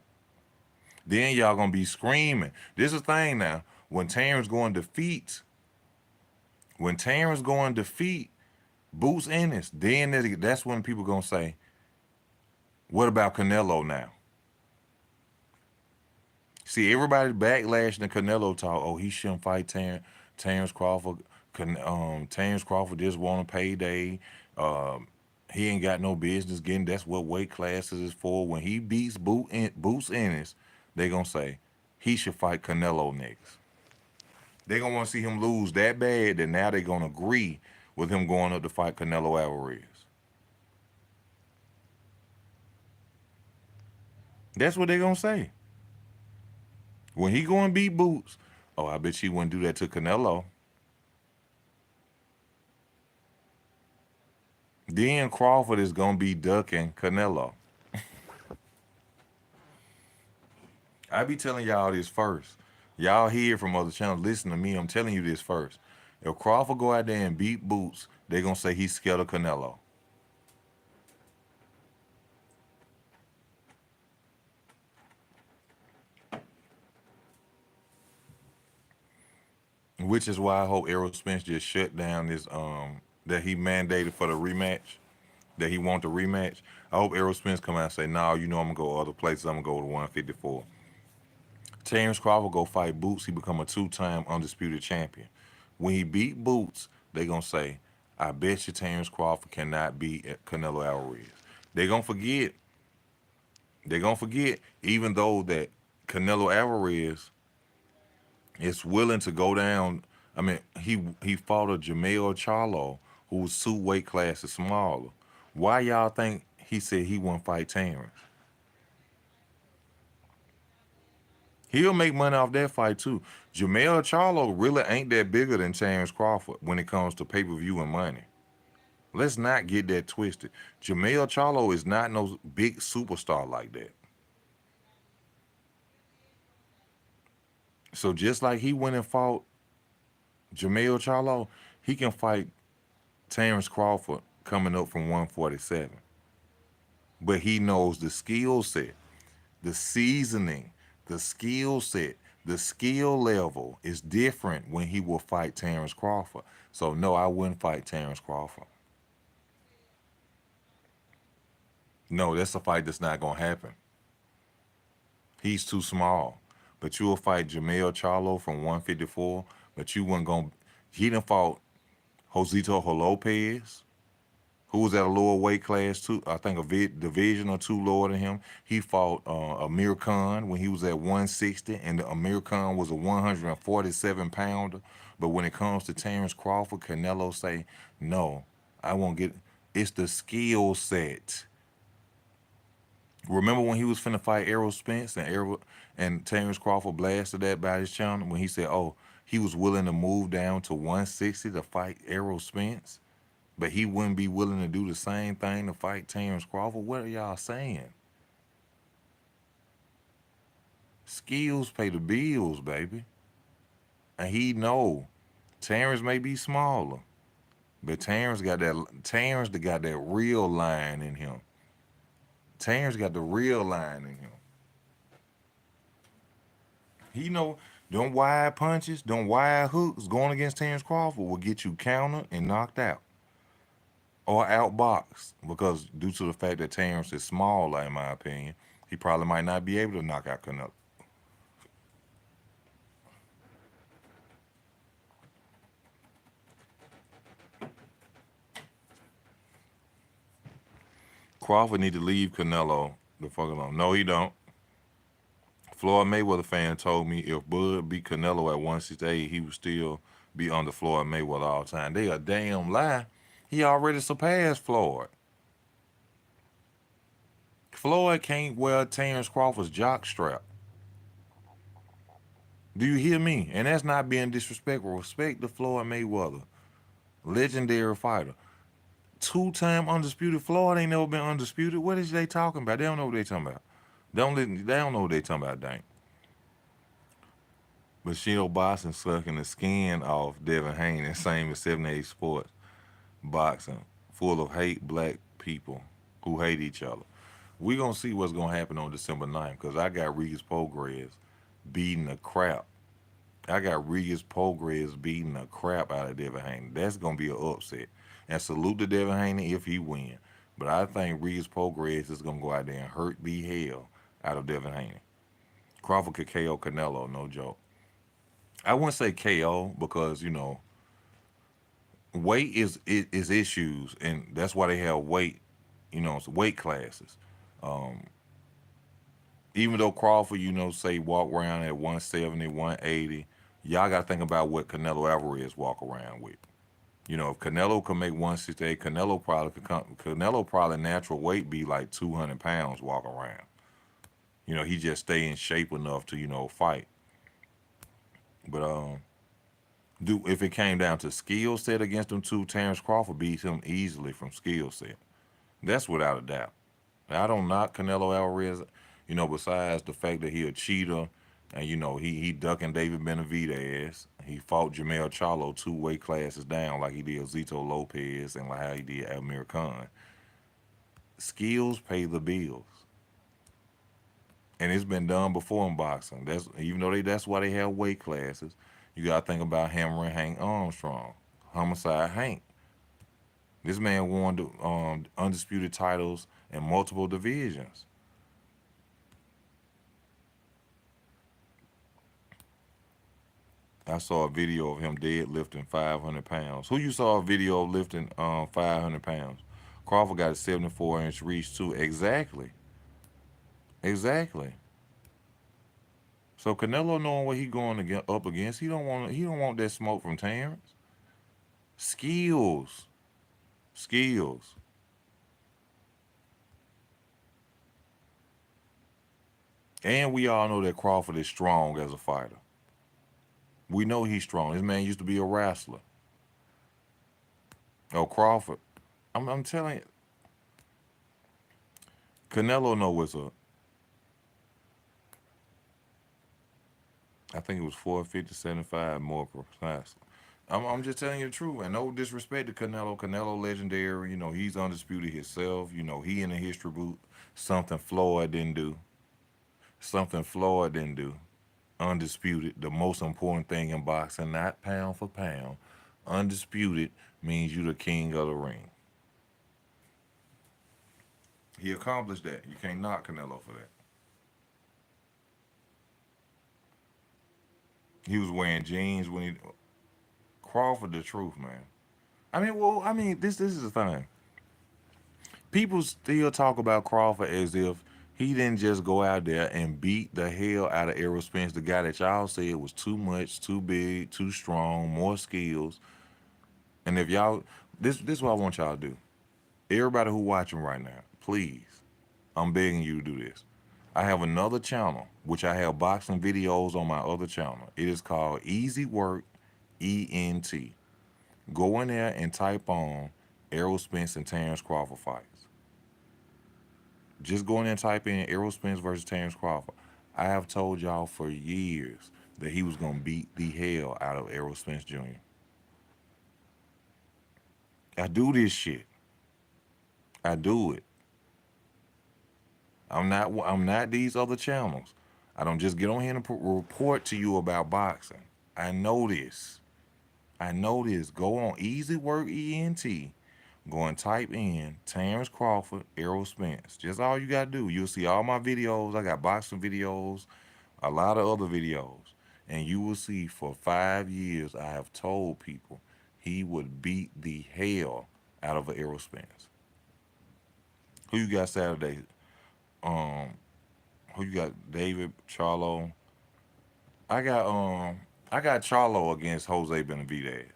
Then y'all gonna be screaming. This is the thing now. When Terrence going to defeat Boots Ennis, then that's when people gonna say, "What about Canelo now?" See, everybody backlashing the Canelo talk. Oh, he shouldn't fight Terrence Crawford. Terrence Crawford just want a payday. Um, he ain't got no business getting. That's what weight classes is for. When he beats Boots Ennis, they gonna say he should fight Canelo next. They gonna want to see him lose that bad that now they gonna agree with him going up to fight Canelo Alvarez. That's what they're gonna say. When he go and beat Boots, oh, I bet she wouldn't do that to Canelo. Then Crawford is gonna be ducking Canelo. I be telling y'all this first. Y'all hear from other channels. Listen to me. I'm telling you this first. If Crawford go out there and beat Boots, they gonna say he's scared of Canelo. Which is why I hope Errol Spence just shut down this that he mandated for the rematch. That he want the rematch. I hope Errol Spence come out and say, "No, you know I'm gonna go other places. I'm gonna go to 154." Terrence Crawford go fight Boots. He become a two-time undisputed champion. When he beat Boots, they gonna say, "I bet you Terrence Crawford cannot beat Canelo Alvarez." They gonna forget. They gonna forget. Even though that Canelo Alvarez is willing to go down. I mean, he fought a Jamel Charlo who was 2 weight classes smaller. Why y'all think he said he wouldn't fight Terrence? He'll make money off that fight too. Jamel Charlo really ain't that bigger than Terrence Crawford when it comes to pay per view and money. Let's not get that twisted. Jamel Charlo is not no big superstar like that. So just like he went and fought Jamel Charlo, he can fight Terrence Crawford coming up from 147. But he knows the skill set, the seasoning, the skill set, the skill level is different when he will fight Terrence Crawford. So no, I wouldn't fight Terrence Crawford. No, that's a fight that's not gonna happen. He's too small. But you'll fight Jamel Charlo from 154, but you weren't gonna. He done fought Josito Lopez, who was at a lower weight class too. I think division or two lower than him. He fought Amir Khan when he was at 160, and Amir Khan was a 147 pounder. But when it comes to Terrence Crawford, Canelo say, no, I won't get. It's the skill set. Remember when he was finna fight Errol Spence and Terrence Crawford blasted that by his channel when he said, oh, he was willing to move down to 160 to fight Errol Spence? But he wouldn't be willing to do the same thing to fight Terrence Crawford. What are y'all saying? Skills pay the bills, baby. And he know Terrence may be smaller, but Terrence got that real line in him. Terrence got the real line in him. He know them wide punches, them wide hooks going against Terrence Crawford will get you countered and knocked out. Or outboxed because due to the fact that Terrence is small, in my opinion, he probably might not be able to knock out Canelo. Crawford need to leave Canelo the fuck alone. No, he don't. Floyd Mayweather fan told me if Bud beat Canelo at 168, he would still be under Floyd Mayweather all the time. They a damn lie. He already surpassed Floyd. Floyd can't wear Terrence Crawford's jock strap. Do you hear me? And that's not being disrespectful. Respect the Floyd Mayweather, legendary fighter. Two-time undisputed. Floyd ain't never been undisputed. What is they talking about? They don't know what they talking about. They don't know what they talking about, dang. But Sheeno Boxing sucking the skin off Devin Haney, same as 78 Sports Boxing, full of hate black people who hate each other. We gonna see what's gonna happen on December 9th, because I got Regis Prograis beating the crap. I got Regis Prograis beating the crap out of Devin Haney. That's gonna be an upset. And salute to Devin Haney if he win. But I think Regis Prograis is gonna go out there and hurt the hell out of Devin Haney. Crawford could KO Canelo, no joke. I wouldn't say KO because weight is issues, and that's why they have weight. It's weight classes. Um, Even though Crawford, say walk around at 170, 180, y'all got to think about what Canelo Alvarez walk around with. If Canelo can make 168, Canelo probably natural weight be like 200 pounds walk around. He just stay in shape enough to fight. But do if it came down to skill set against them two, Terrence Crawford beats him easily from skill set. That's without a doubt. I don't knock Canelo Alvarez, besides the fact that he a cheater, and he ducking David Benavidez. He fought Jamel Charlo 2 weight classes down like he did Zito Lopez and like how he did Amir Khan. Skills pay the bills, and it's been done before in boxing. That's why they have weight classes. You gotta think about hammering Hank Armstrong, homicide Hank. This man won the undisputed titles in multiple divisions. I saw a video of him deadlifting 500 pounds. Who you saw a video of lifting 500 pounds? Crawford got a 74-inch reach too. Exactly. Exactly. So Canelo knowing what he going up against, he don't want that smoke from Terrence. Skills. Skills. And we all know that Crawford is strong as a fighter. We know he's strong. This man used to be a wrestler. Oh, Crawford. I'm telling you, Canelo know what's up. I think it was 450, 75 more precisely. I'm just telling you the truth, and no disrespect to Canelo. Canelo legendary. He's undisputed himself. He in the history book. Something Floyd didn't do. Something Floyd didn't do. Undisputed. The most important thing in boxing, not pound for pound. Undisputed means you the king of the ring. He accomplished that. You can't knock Canelo for that. He was wearing jeans when he Crawford the truth, man. This is the thing. People still talk about Crawford as if he didn't just go out there and beat the hell out of Errol Spence, the guy that y'all said was too much, too big, too strong, more skills. And if y'all, this is what I want y'all to do. Everybody who watching right now, please, I'm begging you to do this. I have another channel, which I have boxing videos on my other channel. It is called Easy Work ENT. Go in there and type on Errol Spence and Terrence Crawford fights. Just go in there and type in Errol Spence versus Terrence Crawford. I have told y'all for years that he was gonna beat the hell out of Errol Spence Jr. I do this shit. I do it. I'm not these other channels. I don't just get on here and report to you about boxing. I know this. I know this. Go on Easy Work ENT. Go and type in Terrence Crawford, Errol Spence. Just all you gotta do. You'll see all my videos. I got boxing videos, a lot of other videos. And you will see for 5 years I have told people he would beat the hell out of an Errol Spence. Who you got Saturday? Um, who you got? David Charlo. I got Charlo against Jose Benavidez.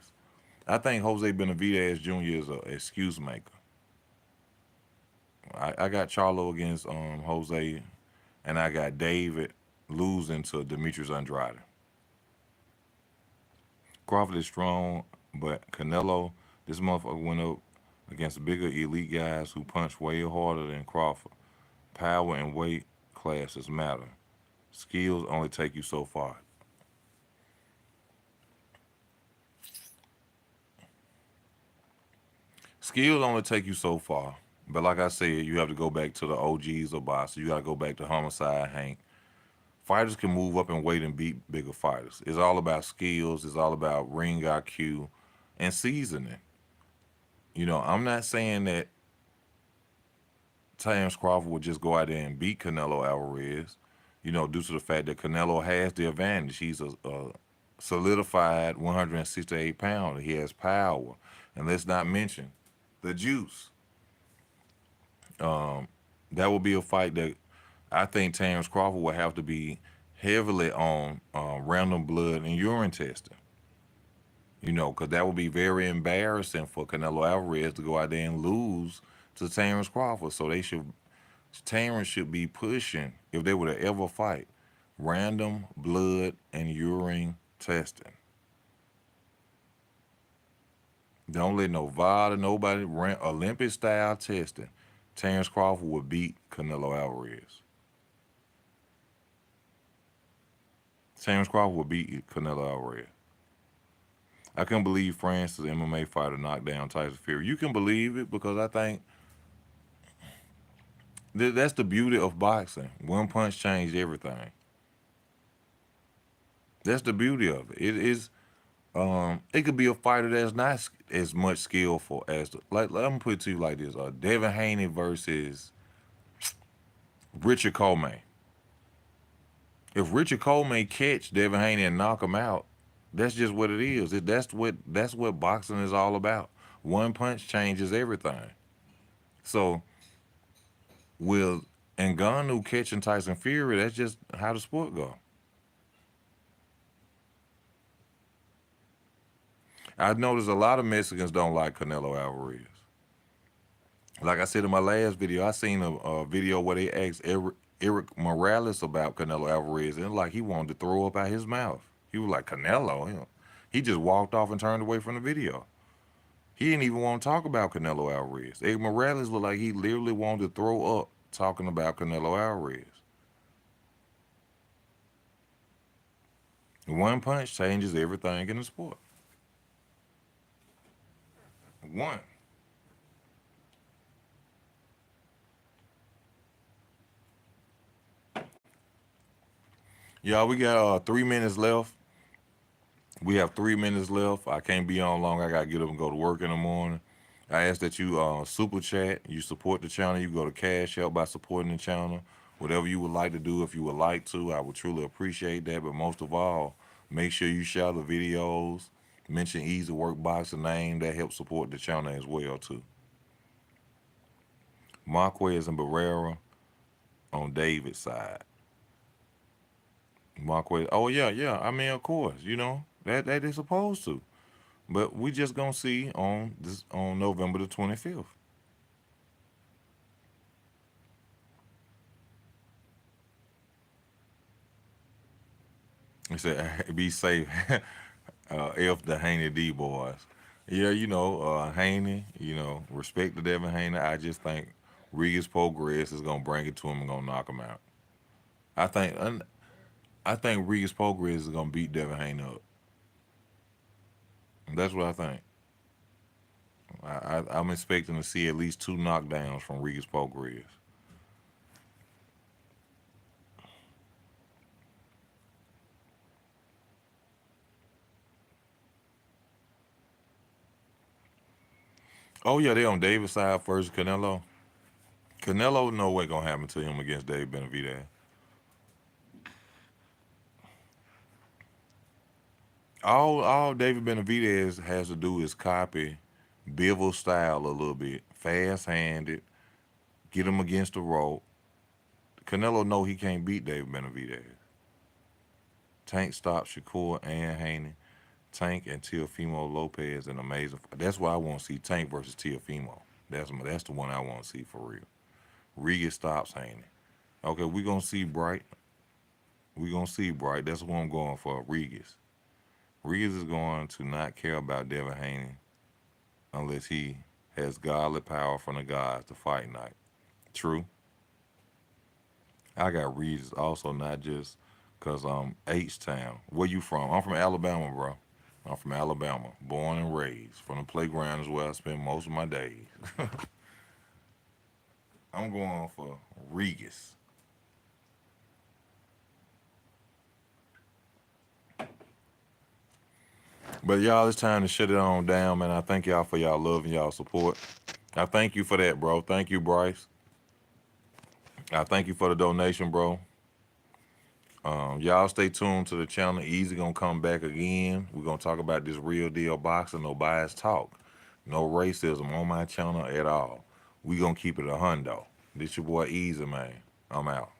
I think Jose Benavidez Jr. is a excuse maker. I got Charlo against Jose, and I got David losing to Demetrius Andrade. Crawford is strong, but Canelo, this motherfucker went up against bigger elite guys who punch way harder than Crawford. Power and weight classes matter. Skills only take you so far. Skills only take you so far. But like I said, you have to go back to the OGs of boxing. You got to go back to Homicide Hank. Fighters can move up in weight and beat bigger fighters. It's all about skills. It's all about ring IQ and seasoning. I'm not saying that Terrence Crawford would just go out there and beat Canelo Alvarez, due to the fact that Canelo has the advantage. He's a solidified 168 pounder. He has power. And let's not mention the juice. That would be a fight that I think Terrence Crawford would have to be heavily on random blood and urine testing. Because that would be very embarrassing for Canelo Alvarez to go out there and lose to Terrence Crawford. So they should Terrence should be pushing, if they were to ever fight, random blood and urine testing. Don't let no VAR or nobody Olympic style testing. Terrence Crawford would beat Canelo Alvarez. Terrence Crawford would beat Canelo Alvarez. I couldn't believe France's MMA fighter knocked down Tyson Fury. You can believe it because I think that's the beauty of boxing. One punch changed everything. That's the beauty of it. It is. It could be a fighter that's not as much skillful as like. Let me put it to you like this: Devin Haney versus Richard Coleman. If Richard Coleman catch Devin Haney and knock him out, that's just what it is. That's what boxing is all about. One punch changes everything. So with Ngannou catching Tyson Fury, that's just how the sport go. I've noticed a lot of Mexicans don't like Canelo Alvarez. Like I said in my last video, I seen a video where they asked Eric Morales about Canelo Alvarez, and like he wanted to throw up out his mouth. He was like, Canelo? He just walked off and turned away from the video. He didn't even want to talk about Canelo Alvarez. Eric Morales looked like he literally wanted to throw up talking about Canelo Alvarez. One punch changes everything in the sport. One. Y'all, we got 3 minutes left. We have 3 minutes left. I can't be on long. I gotta get up and go to work in the morning. I ask that you super chat. You support the channel. You go to Cash App by supporting the channel. Whatever you would like to do, if you would like to, I would truly appreciate that. But most of all, make sure you share the videos. Mention Easy Work Boxing name. That helps support the channel as well too. Marquez and Barrera on David's side. Marquez. Oh yeah, yeah. I mean, of course, that they're supposed to. But we just gonna see on November the 25th. He said, "Be safe." F the Haney D boys. Yeah, Haney. Respect to Devin Haney. I just think Regis Prograis is gonna bring it to him and gonna knock him out. I think I think Regis Prograis is gonna beat Devin Haney up. That's what I think. I'm expecting to see at least two knockdowns from Regis Prograis. Oh yeah, they on David's side first. Canelo. Canelo, no way gonna happen to him against Dave Benavidez. All David Benavidez has to do is copy Bivol style a little bit, fast handed, get him against the rope. Canelo know he can't beat David Benavidez. Tank stopped Shakur and Haney. Tank and Teofimo Lopez an amazing. That's why I want to see Tank versus Teofimo. That's the one I want to see for real. Regis stops Haney. Okay, we gonna see Bright. We gonna see Bright. That's what I'm going for. Regis. Regis is going to not care about Devin Haney unless he has godly power from the gods to fight night. True. I got Regis also not just cause I'm H Town. Where you from? I'm from Alabama, bro. I'm from Alabama, born and raised. From the playground is where I spend most of my days. I'm going for Regis. But y'all, it's time to shut it on down, man. I thank y'all for y'all love and y'all support. I thank you for that, bro. Thank you, Bryce. I thank you for the donation, bro. Y'all stay tuned to the channel. Easy gonna come back again. We're gonna talk about this real deal boxing, no bias talk. No racism on my channel at all. We gonna keep it a hundo. This your boy Easy, man. I'm out.